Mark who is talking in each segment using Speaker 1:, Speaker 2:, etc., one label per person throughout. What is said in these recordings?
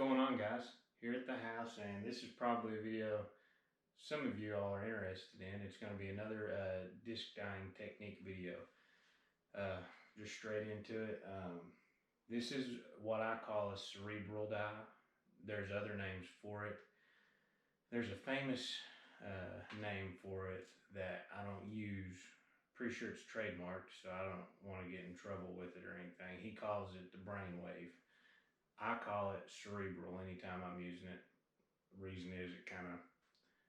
Speaker 1: going on, guys? Here at the house, and this is probably a video some of you all are interested in. It's going to be another disc dyeing technique video. Just straight into it. This is what I call a cerebral dye. There's other names for it. There's a famous name for it that I don't use. Pretty sure it's trademarked, so I don't want to get in trouble with it or anything. He calls it the brainwave. I call it cerebral anytime I'm using it. The reason is it kind of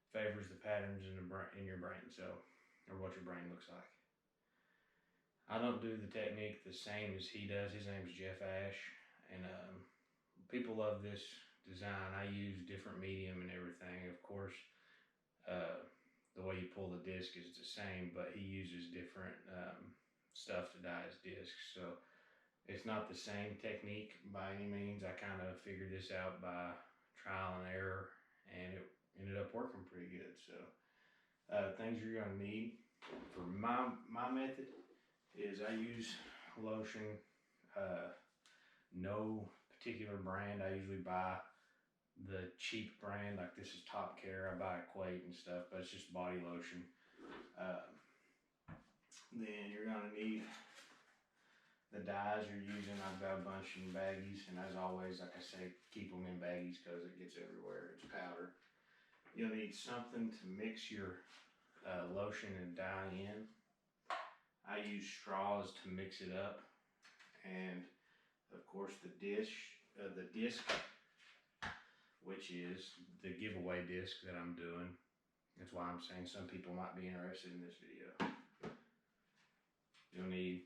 Speaker 1: favors the patterns in your brain, so, or what your brain looks like. I don't do the technique the same as he does. His name's Jeff Ash, and people love this design. I use different medium and everything. Of course, the way you pull the disc is the same, but he uses different stuff to dye his discs. So it's not the same technique by any means. I kind of figured this out by trial and error, and it ended up working pretty good. So things you're going to need for my method is I use Lotion. No particular brand. I usually buy the cheap brand, like this is Top Care. I buy Equate and stuff, but it's just body lotion. Then you're going to need the dyes you're using. I've got a bunch in baggies, and as always, like I say, keep them in baggies because it gets everywhere. It's powder. You'll need something to mix your lotion and dye in. I use straws to mix it up, and of course the disc, which is the giveaway disc that I'm doing. That's why I'm saying some people might be interested in this video. You'll need,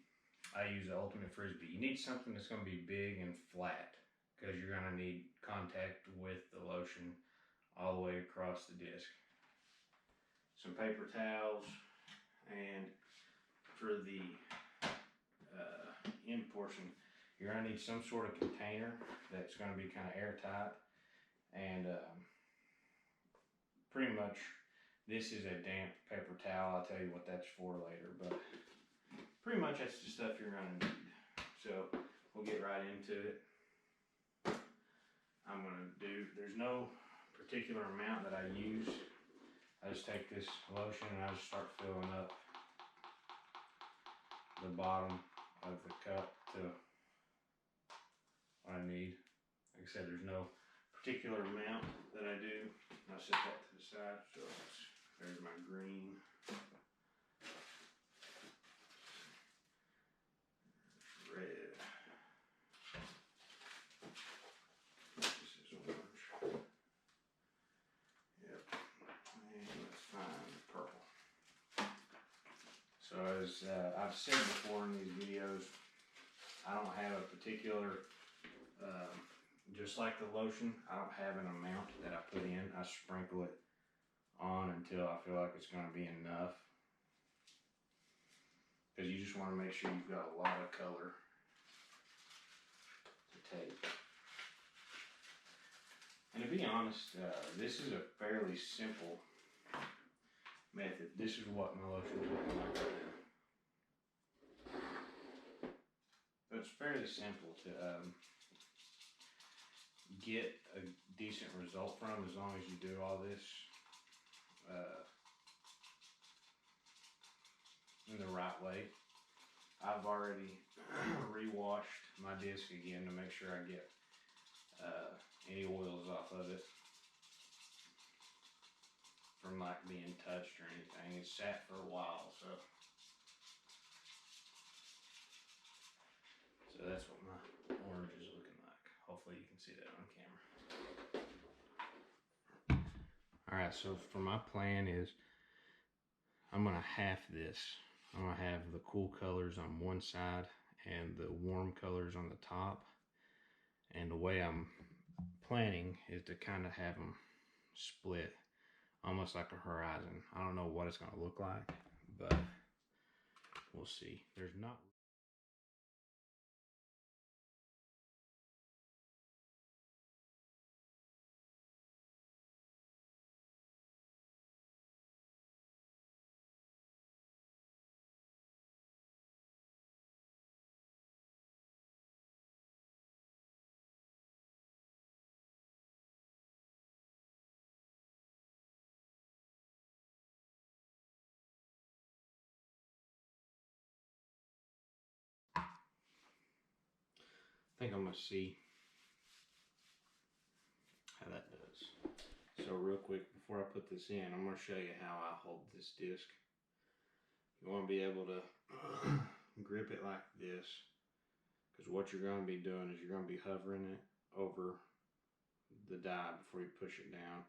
Speaker 1: I use the ultimate frisbee. You need something that's going to be big and flat because you're going to need contact with the lotion all the way across the disc. Some paper towels, and for the end portion, you're going to need some sort of container that's going to be kind of airtight. And pretty much this is a damp paper towel. I'll tell you what that's for later, but pretty much that's the stuff you're going to need. So we'll get right into it. I'm going to do, there's no particular amount that I use. I just take this lotion and I just start filling up the bottom of the cup to what I need. Like I said, there's no particular amount that I do. I'll set that to the side. So there's my green. Red. This is orange. Yep. And let's find purple. So as I've said before in these videos, I don't have a particular, just like the lotion, I don't have an amount that I put in. I sprinkle it on until I feel like it's going to be enough. Because you just want to make sure you've got a lot of color to take. And to be honest, this is a fairly simple method. This is what my lotion is looking like right now. So it's fairly simple to get a decent result from, as long as you do all this in the right way. I've already re-washed my disc again to make sure I get any oils off of it from like being touched or anything. It's sat for a while, so that's what my orange is looking like. Hopefully you can see that on camera. Alright, so for my plan is I'm gonna half this. I'm gonna have the cool colors on one side and the warm colors on the top. And the way I'm planning is to kind of have them split, almost like a horizon. I don't know what it's gonna look like, but we'll see. There's not think I'm gonna see how that does. So real quick, before I put this in, I'm gonna show you how I hold this disc. You wanna be able to grip it like this, because what you're gonna be doing is you're gonna be hovering it over the die before you push it down.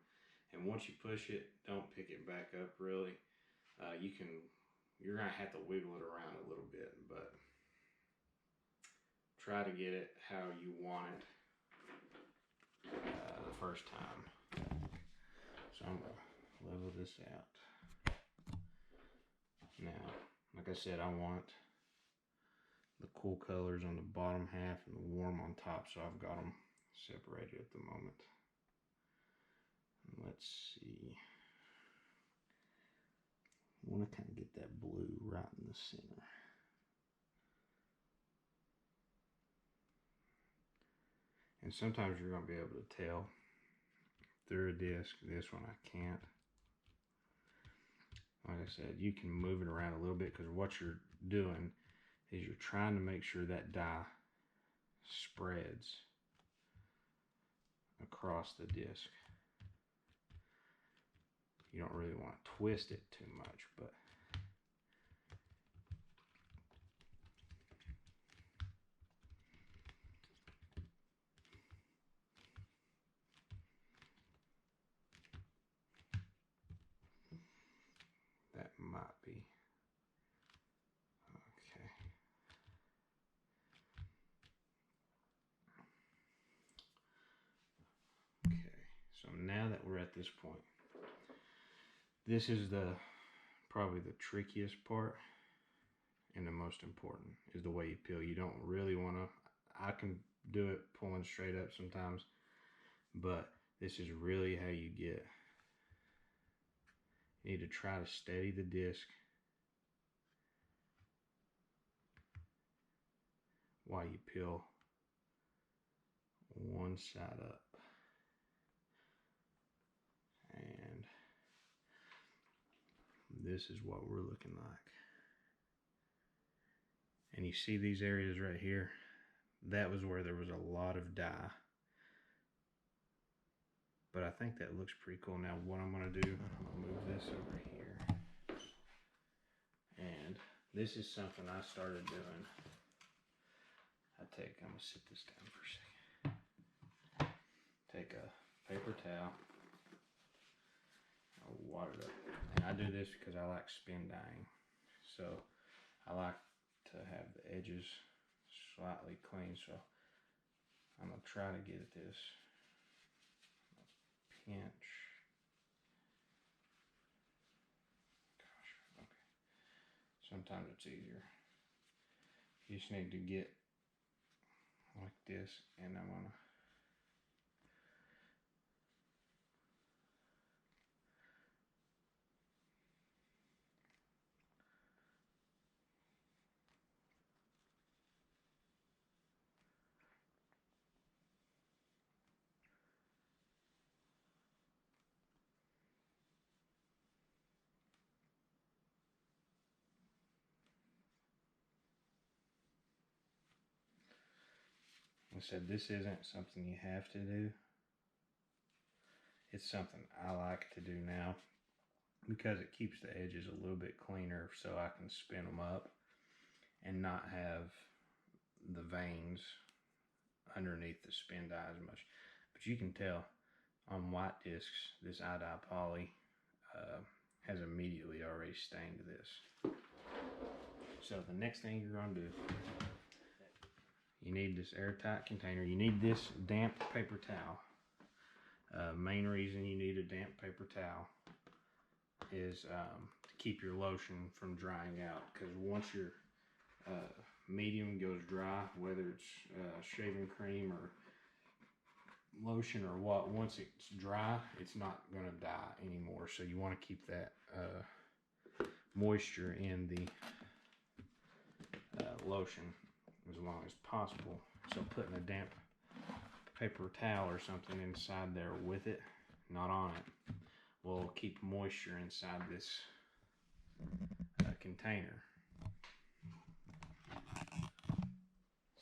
Speaker 1: And once you push it, don't pick it back up really. You're gonna have to wiggle it around a little bit, but try to get it how you want it the first time. So I'm gonna level this out. Now, like I said, I want the cool colors on the bottom half and the warm on top, so I've got them separated at the moment. Let's see. I want to kind of get that blue right in the center. And sometimes you're going to be able to tell through a disc. This one I can't. Like I said, you can move it around a little bit, because what you're doing is you're trying to make sure that die spreads across the disc. You don't really want to twist it too much, but that might be okay. Okay, so now that we're at this point, this is probably the trickiest part and the most important, is the way you peel. You don't really want to, I can do it pulling straight up sometimes, but this is really how you get. You need to try to steady the disc while you peel one side up. And this is what we're looking like. And you see these areas right here? That was where there was a lot of dye. But I think that looks pretty cool. Now what I'm going to do, I'm going to move this over here. And this is something I started doing. I'm going to sit this down for a second. Take a paper towel. I'll wad it up. And I do this because I like spin dyeing. So I like to have the edges slightly clean. So I'm going to try to get at this. Pinch. Gosh, okay. Sometimes it's easier. You just need to get like this, and I'm gonna I said, this isn't something you have to do. It's something I like to do now because it keeps the edges a little bit cleaner, so I can spin them up and not have the veins underneath the spin dye as much. But you can tell on white discs, this Idye poly has immediately already stained this. So the next thing you're going to do, you need this airtight container. You need this damp paper towel. Main reason you need a damp paper towel is to keep your lotion from drying out, because once your medium goes dry, whether it's shaving cream or lotion or what, once it's dry, it's not going to dye anymore. So you want to keep that moisture in the lotion as long as possible. So putting a damp paper towel or something inside there with it, not on it, will keep moisture inside this container.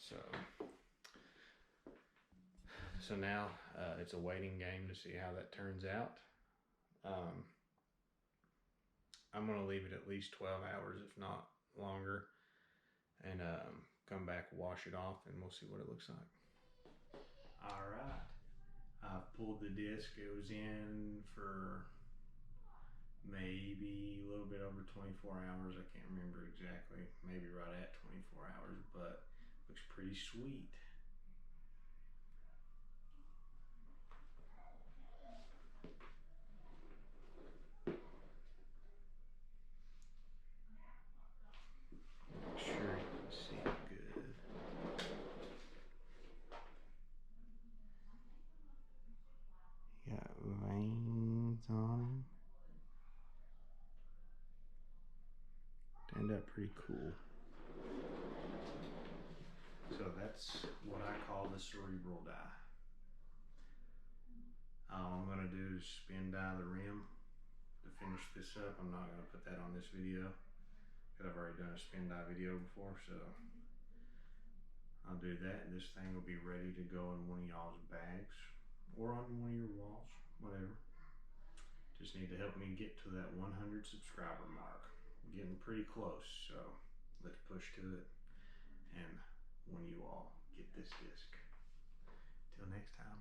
Speaker 1: So So now it's a waiting game to see how that turns out. I'm going to leave it at least 12 hours, if not longer, and come back, wash it off, and we'll see what it looks like. All right. I've pulled the disc. It was in for maybe a little bit over 24 hours. I can't remember exactly. Maybe right at 24 hours, but looks pretty sweet. Make sure you can see it good. You got veins on him. Turned out pretty cool. So that's what I call the cerebral dye. All I'm going to do is spin dye the rim to finish this up. I'm not going to put that on this video because I've already done a spin dye video before, so I'll do that. This thing will be ready to go in one of y'all's bags or on one of your walls, whatever. Just need to help me get to that 100 subscriber mark. I'm getting pretty close, so let's push to it. And when you all get this disc. Till next time.